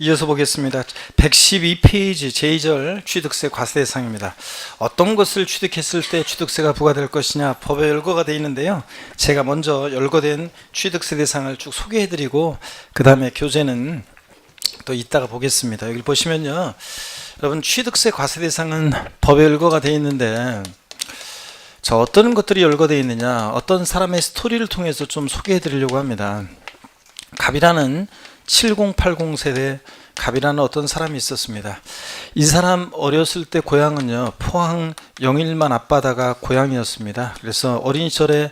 이어서 보겠습니다. 112페이지 제2절 취득세 과세대상입니다. 어떤 것을 취득했을 때 취득세가 부과될 것이냐, 법에 열거가 되어 있는데요. 제가 먼저 열거된 취득세 대상을 쭉 소개해드리고 그 다음에 교재는 또 이따가 보겠습니다. 여기 보시면요, 여러분 취득세 과세대상은 법에 열거가 되어 있는데 자, 어떤 것들이 열거되어 있느냐, 어떤 사람의 스토리를 통해서 좀 소개해드리려고 합니다. 갑이라는 7080 세대 갑이라는 어떤 사람이 있었습니다. 이 사람 어렸을 때 고향은요, 포항 영일만 앞바다가 고향이었습니다. 그래서 어린 시절에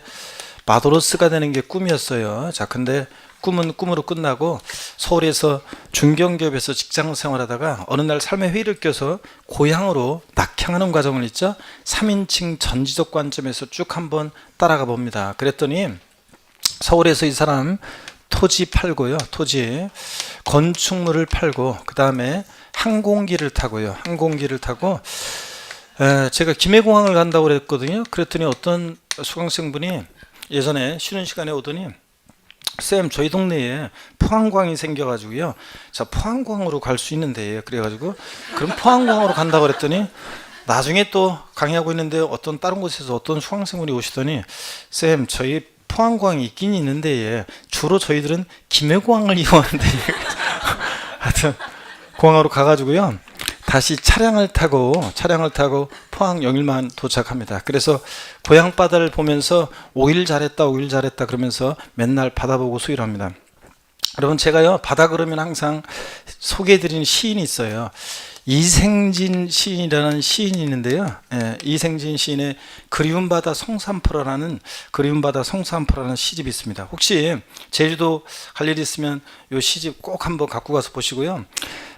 마도로스가 되는 게 꿈이었어요. 자, 근데 꿈은 꿈으로 끝나고 서울에서 중견기업에서 직장 생활하다가 어느 날 삶의 회의를 껴서 고향으로 낙향하는 과정을 있죠. 3인칭 전지적 관점에서 쭉 한번 따라가 봅니다. 그랬더니 서울에서 이 사람 토지 팔고요, 토지 건축물을 팔고 그 다음에 항공기를 타고요, 항공기를 타고 제가 김해공항을 간다고 그랬거든요. 그랬더니 어떤 수강생분이 예전에 쉬는 시간에 오더니 쌤, 저희 동네에 포항광이 생겨가지고요, 자, 포항광으로 갈 수 있는데, 그래가지고 그럼 포항광으로 간다고 그랬더니 나중에 또 강의하고 있는데 어떤 다른 곳에서 어떤 수강생분이 오시더니 쌤, 저희 포항광이 있긴 있는데 주로 저희들은 김해공항을 이용하는데 하여튼 공항으로 가가지고요, 다시 차량을 타고 포항 영일만 도착합니다. 그래서 고향 바다를 보면서 5일 잘했다 그러면서 맨날 바다 보고 수일을 합니다. 여러분, 제가요 바다 그러면 항상 소개해드리는 시인이 있어요. 이생진 시인이라는 시인이 있는데요. 이생진 시인의 그리운 바다 송산포라라는 시집이 있습니다. 혹시 제주도 갈 일 있으면 이 시집 꼭 한번 갖고 가서 보시고요.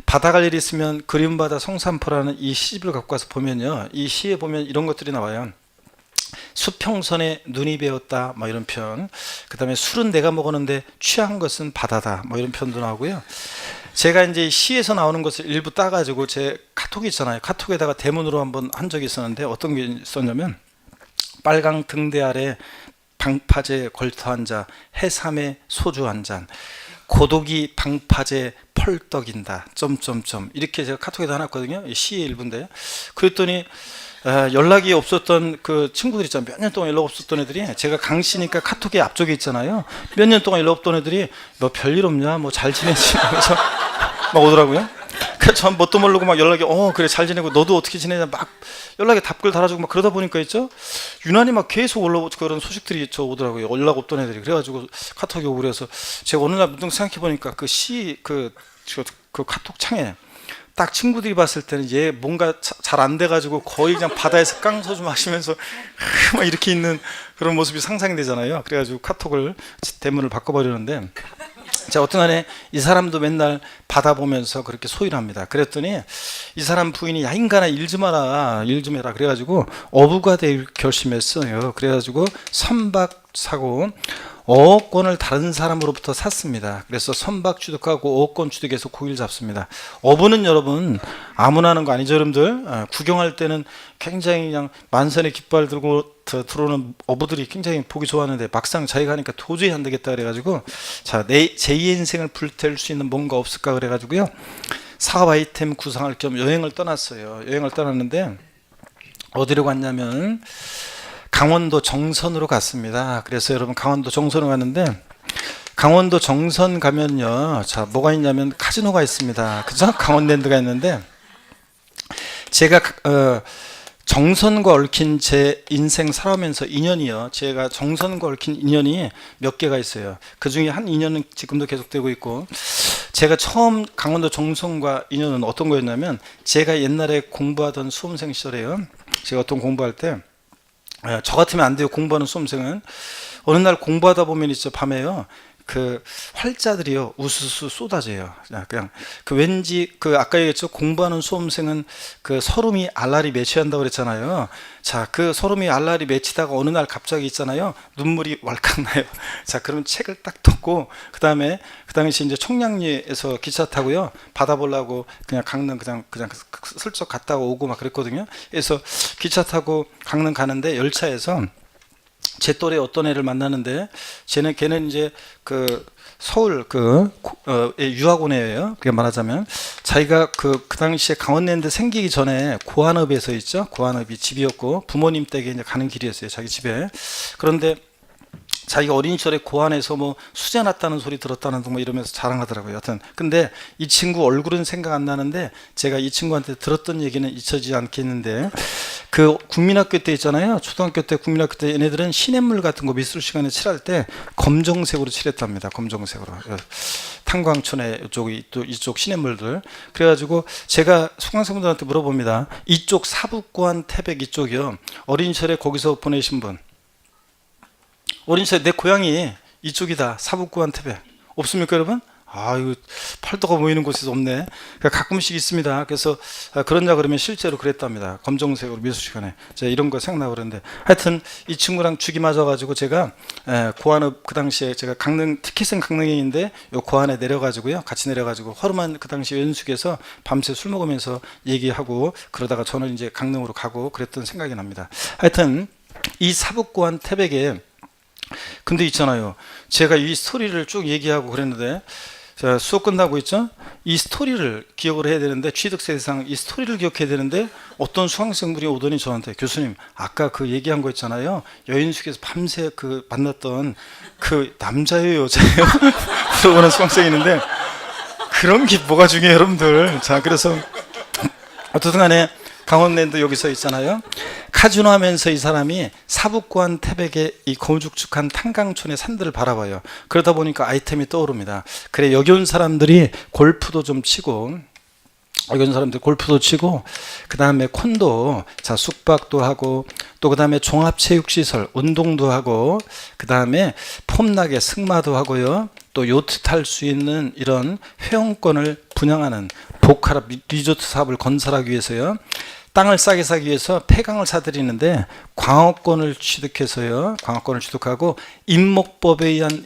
바다 갈 일 있으면 그리운 바다 송산포라는 이 시집을 갖고 가서 보면요, 이 시에 보면 이런 것들이 나와요. 수평선에 눈이 베었다, 뭐 이런 표현. 그 다음에 술은 내가 먹었는데 취한 것은 바다다, 뭐 이런 표현도 나오고요. 제가 이제 시에서 나오는 것을 일부 따가지고 제 카톡이 있잖아요. 카톡에다가 대문으로 한번 한 적이 있었는데 어떤 게 있었냐면, 빨강 등대 아래 방파제 걸터 앉아 해삼에 소주 한 잔, 고독이 방파제 펄떡인다 점점점, 이렇게 제가 카톡에다 해놨거든요. 시의 일부인데, 그랬더니 연락이 없었던 그 친구들 있잖아요. 몇 년 동안 연락 없었던 애들이, 제가 강시니까 카톡에 앞쪽에 있잖아요. 몇 년 동안 연락 없던 애들이 너 별일 없냐, 뭐 잘 지내지, 그래서 막 오더라고요. 그래서 전 뭣도 모르고 막 연락이 그래 잘 지내고 너도 어떻게 지내냐 막 연락에 답글 달아주고 막 그러다 보니까 있죠, 유난히 막 계속 그런 소식들이 저 오더라고요. 연락 없던 애들이. 그래가지고 카톡이 오고, 그래서 제가 어느 날 문득 생각해 보니까 그 카톡 창에 딱 친구들이 봤을 때는 얘 뭔가 잘 안 돼가지고 거의 그냥 바다에서 깡소주 마시면서 막 이렇게 있는 그런 모습이 상상이 되잖아요. 그래가지고 카톡을 대문을 바꿔버리는데, 자, 어떤 날에 이 사람도 맨날 바다 보면서 그렇게 소일을 합니다. 그랬더니 이 사람 부인이 야 인간아 일 좀 해라 그래가지고 어부가 될 결심했어요. 그래가지고 선박 사고 어업권을 다른 사람으로부터 샀습니다. 그래서 선박 취득하고 어업권 취득해서 고기를 잡습니다. 어부는 여러분 아무나 하는 거 아니죠, 여러분들. 구경할 때는 굉장히 그냥 만선의 깃발 들고 들어오는 어부들이 굉장히 보기 좋았는데 막상 자기가 하니까 도저히 안 되겠다 그래가지고, 자, 제2의 인생을 불태울 수 있는 뭔가 없을까 그래가지고요, 사업 아이템 구상할 겸 여행을 떠났어요. 여행을 떠났는데 어디로 갔냐면 강원도 정선으로 갔습니다. 그래서 여러분 강원도 정선으로 갔는데, 강원도 정선 가면요, 자, 뭐가 있냐면 카지노가 있습니다. 그죠? 강원랜드가 있는데, 제가 정선과 얽힌 제 인생 살아오면서 인연이요, 제가 정선과 얽힌 인연이 몇 개가 있어요. 그 중에 한 인연은 지금도 계속되고 있고, 제가 처음 강원도 정선과 인연은 어떤 거였냐면, 제가 옛날에 공부하던 수험생 시절에요, 제가 어떤 공부할 때 저 같으면 안 돼요. 공부하는 수험생은 어느 날 공부하다 보면 있죠, 밤에요, 그 활자들이요 우수수 쏟아져요. 그냥 그 왠지 그 아까 얘기했죠, 공부하는 수험생은 그 서름이 알알이 맺혀야 한다고 그랬잖아요. 자, 그 서름이 알알이 맺히다가 어느 날 갑자기 있잖아요, 눈물이 왈칵 나요. 자, 그럼 책을 딱 덮고 그 당시 이제 청량리에서 기차 타고요, 바다 보려고 그냥 강릉 그냥 슬쩍 갔다가 오고 막 그랬거든요. 그래서 기차 타고 강릉 가는데 열차에서 제 또래 어떤 애를 만나는데 걔는 이제 그 서울 유학원이에요. 그게 말하자면 자기가 그 당시에 강원랜드 생기기 전에 고한읍에서 있죠. 고한읍이 집이었고 부모님 댁에 이제 가는 길이었어요. 자기 집에. 그런데 자기가 어린 시절에 고안에서 뭐 수제 났다는 소리 들었다는 둥 뭐 이러면서 자랑하더라고요. 여튼 근데 이 친구 얼굴은 생각 안 나는데 제가 이 친구한테 들었던 얘기는 잊혀지지 않겠는데 그 국민학교 때 있잖아요. 초등학교 때 국민학교 때 얘네들은 시냇물 같은 거 미술 시간에 칠할 때 검정색으로 칠했답니다. 검정색으로. 탄광촌에 이쪽 시냇물들. 그래가지고 제가 수강생분들한테 물어봅니다. 이쪽 사북고안 태백 이쪽이요. 어린 시절에 거기서 보내신 분. 어린 시절에 내 고향이 이쪽이다. 사북고안 태백. 없습니까 여러분? 아, 이거 팔도가 보이는 곳에서 없네. 그러니까 가끔씩 있습니다. 그래서 그러냐 그러면 실제로 그랬답니다. 검정색으로 미술 시간에. 제가 이런 거 생각나고 그랬는데 하여튼 이 친구랑 죽이 맞아가지고 제가 고안읍 그 당시에 제가 특혜생 강릉인데 요 고안에 내려가지고요. 같이 내려가지고 허름한 그 당시 연숙에서 밤새 술 먹으면서 얘기하고 그러다가 저는 이제 강릉으로 가고 그랬던 생각이 납니다. 하여튼 이 사북고안 태백에 근데 있잖아요. 제가 이 스토리를 쭉 얘기하고 그랬는데 자, 수업 끝나고 있죠? 이 스토리를 기억을 해야 되는데 취득세 대상 이 스토리를 기억해야 되는데 어떤 수강생분이 오더니 저한테 교수님 아까 그 얘기한 거 있잖아요. 여인숙에서 밤새 그 만났던 그 남자예요 여자예요? 물어보는 수강생이 있는데 그런 게 뭐가 중요해요 여러분들. 자 그래서 어쨌든 간에 강원랜드 여기서 있잖아요. 카지노 하면서 이 사람이 사북고안 태백의 이 거죽죽한 탄광촌의 산들을 바라봐요. 그러다 보니까 아이템이 떠오릅니다. 그래 여기 온 사람들이 골프도 좀 치고 그 다음에 콘도 자 숙박도 하고 또 그 다음에 종합체육시설 운동도 하고 그 다음에 폼나게 승마도 하고요. 또 요트 탈 수 있는 이런 회원권을 분양하는 보카라 리조트 사업을 건설하기 위해서요. 땅을 싸게 사기 위해서 폐강을 사들이는데 광업권을 취득해서요. 광업권을 취득하고 임목법에 의한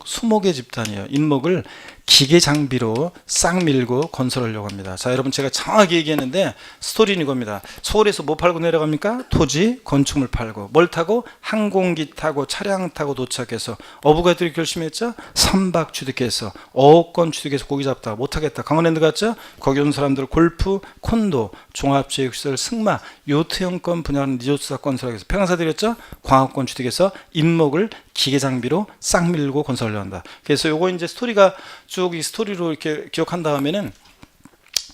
수목의 집단이에요. 임목을 기계 장비로 싹 밀고 건설하려고 합니다. 자, 여러분 제가 정확히 얘기했는데 스토리는 이겁니다. 서울에서 뭐 팔고 내려갑니까? 토지, 건축물 팔고 뭘 타고? 항공기 타고 차량 타고 도착해서 어부가들이 결심했죠? 선박 취득해서 어업권 취득해서 고기 잡다가 못하겠다. 강원랜드 갔죠? 거기 온 사람들 골프, 콘도, 종합체육시설, 승마, 요트형권 분야하는 리조트사 건설하기 위해서 평사드렸죠? 광업권 취득해서 임목을 기계 장비로 싹 밀고 건설하려 한다. 그래서 요거 이제 스토리가 쭉 이 스토리로 이렇게 기억한 다음에는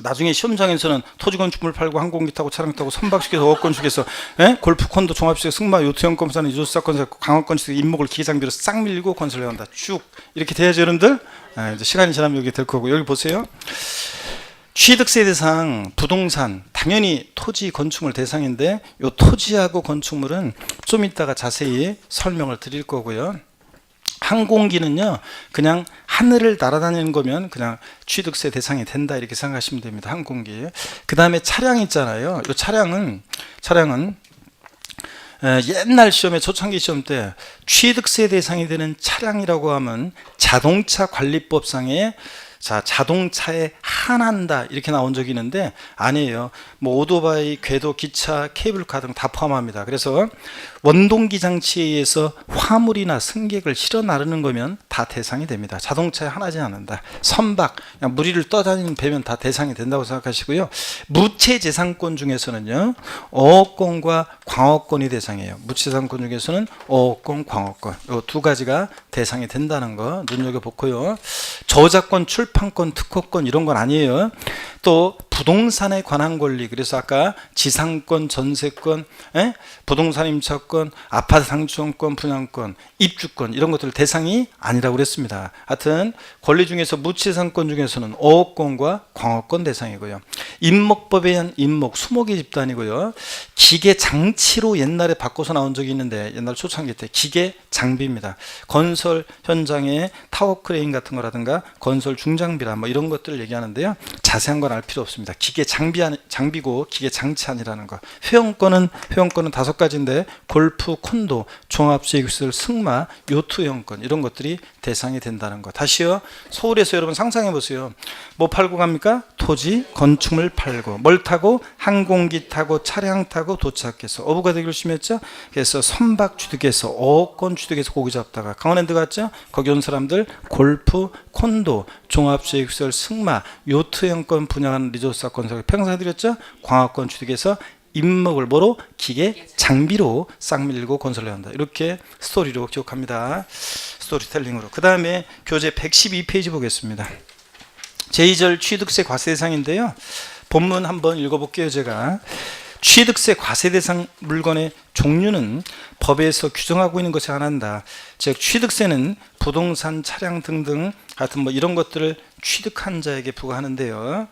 나중에 시험장에서는 토지 건축물 팔고 항공기 타고 차량 타고 선박식에서 어업권 측에서 골프 콘도 종합식 승마 요트형 건설하는 리조트 사건 강화권 측 임목을 기계 장비로 싹 밀고 건설해야 한다. 쭉 이렇게 돼야죠 여러분들. 이제 시간이 지나면 여기 될 거고 여기 보세요. 취득세 대상 부동산 당연히 토지 건축물 대상인데 이 토지하고 건축물은 좀 이따가 자세히 설명을 드릴 거고요. 항공기는요 그냥 하늘을 날아다니는 거면 그냥 취득세 대상이 된다 이렇게 생각하시면 됩니다. 항공기. 그 다음에 차량 있잖아요. 이 차량은 옛날 시험에 초창기 시험 때 취득세 대상이 되는 차량이라고 하면 자동차 관리법상에 자동차에 한한다 이렇게 나온 적이 있는데 아니에요. 뭐 오토바이, 궤도, 기차, 케이블카 등 다 포함합니다. 그래서 원동기 장치에 의해서 화물이나 승객을 실어 나르는 거면 다 대상이 됩니다. 자동차에 한하지 않는다. 선박, 그냥 무리를 떠다니는 배면 다 대상이 된다고 생각하시고요. 무체재산권 중에서는요. 어업권과 광업권이 대상이에요. 무체재산권 중에서는 어업권, 광업권 이 두 가지가 대상이 된다는 거 눈여겨보고요. 저작권, 출판권, 특허권 이런 건 아니에요. 또 부동산에 관한 권리 그래서 아까 지상권, 전세권, 부동산 임차권, 아파트 상권권, 분양권, 입주권 이런 것들 대상이 아니라고 그랬습니다. 하여튼 권리 중에서 무치상권 중에서는 어업권과 광업권 대상이고요. 임목법에 의한 임목, 수목의 집단이고요. 기계 장치로 옛날에 바꿔서 나온 적이 있는데 옛날 초창기 때 기계 장비입니다. 건설 현장에 타워 크레인 같은 거라든가 건설 중장비라 뭐 이런 것들을 얘기하는데요. 자세한 건 건 알 필요 없습니다. 기계 장비고 기계 장치 아니라는 거. 회원권은 5가지인데 골프, 콘도, 종합체육시설, 승마, 요트 회원권 이런 것들이 대상이 된다는 거. 다시요. 서울에서 여러분 상상해 보세요. 뭐 팔고 갑니까? 토지, 건축물 팔고, 뭘 타고? 항공기 타고, 차량 타고 도착해서 어부가 되기로 심했죠. 그래서 선박 취득해서 어권 취득해서 고기 잡다가 강원랜드 갔죠. 거기 온 사람들 골프, 콘도, 종합체육시설, 승마, 요트 회원권 분양하는 리조트 건설 평상해드렸죠. 광화권 취득해서 임목을 뭐로? 기계 장비로 싹 밀고 건설해야 한다. 이렇게 스토리로 기억합니다. 스토리텔링으로. 그 다음에 교재 112페이지 보겠습니다. 제2절 취득세 과세 대상인데요. 본문 한번 읽어볼게요. 제가 취득세 과세 대상 물건의 종류는 법에서 규정하고 있는 것이 하나다. 즉 취득세는 부동산, 차량 등등 같은 뭐 이런 것들을 취득한 자에게 부과하는데요.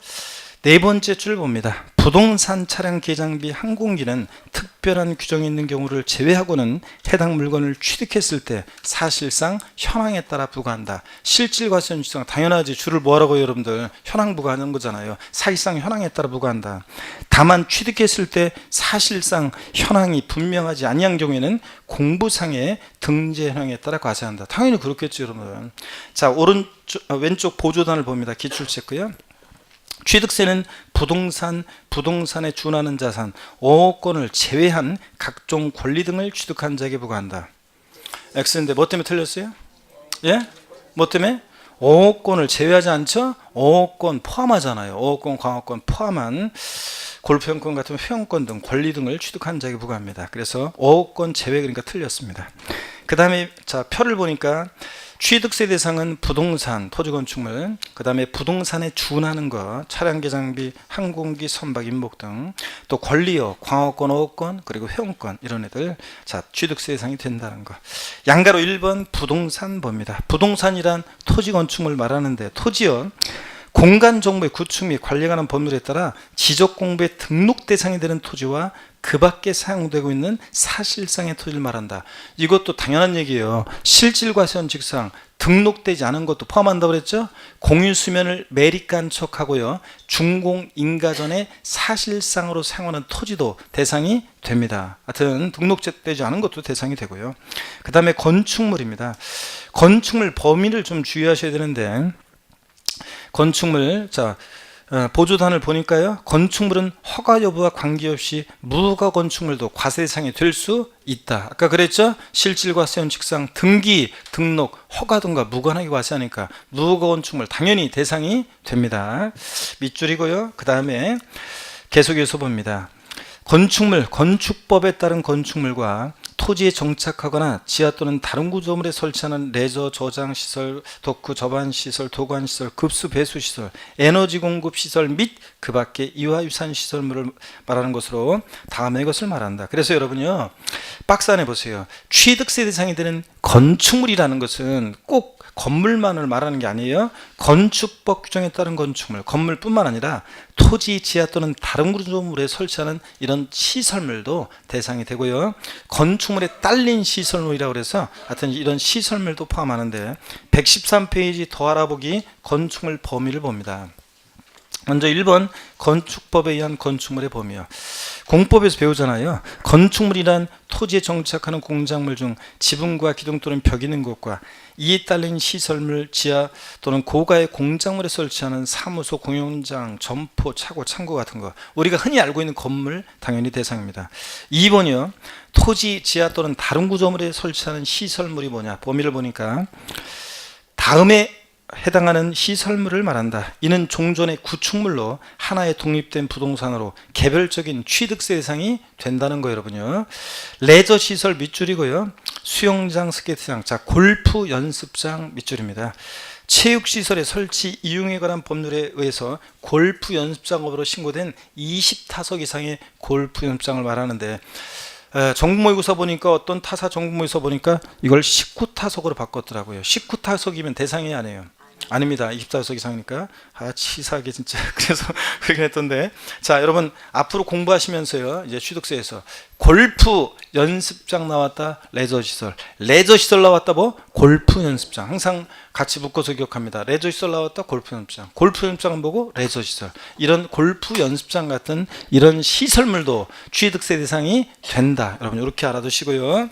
네 번째 줄 봅니다. 부동산, 차량, 계장비, 항공기는 특별한 규정이 있는 경우를 제외하고는 해당 물건을 취득했을 때 사실상 현황에 따라 부과한다. 실질과세현실상 당연하지. 줄을 뭐하라고요 여러분들. 현황 부과하는 거잖아요. 사실상 현황에 따라 부과한다. 다만 취득했을 때 사실상 현황이 분명하지 아니한 경우에는 공부상의 등재 현황에 따라 과세한다. 당연히 그렇겠죠 여러분. 자, 왼쪽 보조단을 봅니다. 기출체크요. 취득세는 부동산에 준하는 자산, 5억권을 제외한 각종 권리 등을 취득한 자에게 부과한다. X인데 뭐 때문에 틀렸어요? 예? 뭐 때문에? 5억권을 제외하지 않죠? 5억권 포함하잖아요. 5억권, 광역권 포함한 골프회원권 같은 회원권 등 권리 등을 취득한 자에게 부과합니다. 그래서 5억권 제외, 그러니까 틀렸습니다. 그 다음에 자 표를 보니까 취득세 대상은 부동산, 토지 건축물, 그 다음에 부동산에 준하는 것, 차량 계장비, 항공기, 선박, 임목 등, 또 권리요, 광역권, 5억권, 그리고 회원권 이런 애들 자 취득세 대상이 된다는 거. 양가로 1번 부동산 봅니다. 부동산이란 토지 건축물 말하는데 토지요. 공간 정보의 구축 및 관리에 관한 법률에 따라 지적공부의 등록 대상이 되는 토지와 그 밖에 사용되고 있는 사실상의 토지를 말한다. 이것도 당연한 얘기예요. 실질과세원칙상 등록되지 않은 것도 포함한다고 그랬죠. 공유수면을 매립간 척하고요. 준공인가전에 사실상으로 사용하는 토지도 대상이 됩니다. 하여튼 등록되지 않은 것도 대상이 되고요. 그 다음에 건축물입니다. 건축물 범위를 좀 주의하셔야 되는데 건축물 보조단을 보니까요. 건축물은 허가 여부와 관계없이 무허가 건축물도 과세 대상이 될 수 있다. 아까 그랬죠? 실질과세원칙상 등기, 등록, 허가 등과 무관하게 과세하니까 무허가 건축물 당연히 대상이 됩니다. 밑줄이고요. 그 다음에 계속해서 봅니다. 건축물, 건축법에 따른 건축물과 토지에 정착하거나 지하 또는 다른 구조물에 설치하는 레저 저장시설, 덕후 접안시설, 도관시설, 급수 배수시설, 에너지 공급시설 및 그 밖의 이화유산시설물을 말하는 것으로 다음의 것을 말한다. 그래서 여러분요 박스 안에 보세요. 취득세 대상이 되는 건축물이라는 것은 꼭 건물만을 말하는 게 아니에요. 건축법 규정에 따른 건축물, 건물뿐만 아니라 토지, 지하 또는 다른 구조물에 설치하는 이런 시설물도 대상이 되고요. 건축물에 딸린 시설물이라고 해서 하여튼 이런 시설물도 포함하는데 113페이지 더 알아보기 건축물 범위를 봅니다. 먼저 1번 건축법에 의한 건축물의 범위요. 공법에서 배우잖아요. 건축물이란 토지에 정착하는 공작물 중 지붕과 기둥 또는 벽이 있는 곳과 이에 딸린 시설물, 지하 또는 고가의 공작물에 설치하는 사무소, 공연장, 점포, 차고, 창고 같은 거 우리가 흔히 알고 있는 건물 당연히 대상입니다. 2번이요. 토지, 지하 또는 다른 구조물에 설치하는 시설물이 뭐냐. 범위를 보니까 다음에 해당하는 시설물을 말한다. 이는 종전의 구축물로 하나의 독립된 부동산으로 개별적인 취득세 대상이 된다는 거예요, 여러분요. 레저 시설 밑줄이고요. 수영장, 스케이트장, 자 골프 연습장 밑줄입니다. 체육시설의 설치 이용에 관한 법률에 의해서 골프 연습장업으로 신고된 20타석 이상의 골프 연습장을 말하는데 정부모의고사 보니까 어떤 타사 정부모의고사 보니까 이걸 19타석으로 바꿨더라고요. 19타석이면 대상이 아니에요. 아닙니다. 24석 이상이니까. 치사하게 진짜. 그래서 그렇게 했던데. 자, 여러분 앞으로 공부하시면서요. 이제 취득세에서 골프 연습장 나왔다. 레저 시설. 레저 시설 나왔다. 뭐? 골프 연습장. 항상 같이 묶어서 기억합니다. 레저 시설 나왔다. 골프 연습장. 골프 연습장은 보고 레저 시설. 이런 골프 연습장 같은 이런 시설물도 취득세 대상이 된다. 여러분 이렇게 알아두시고요.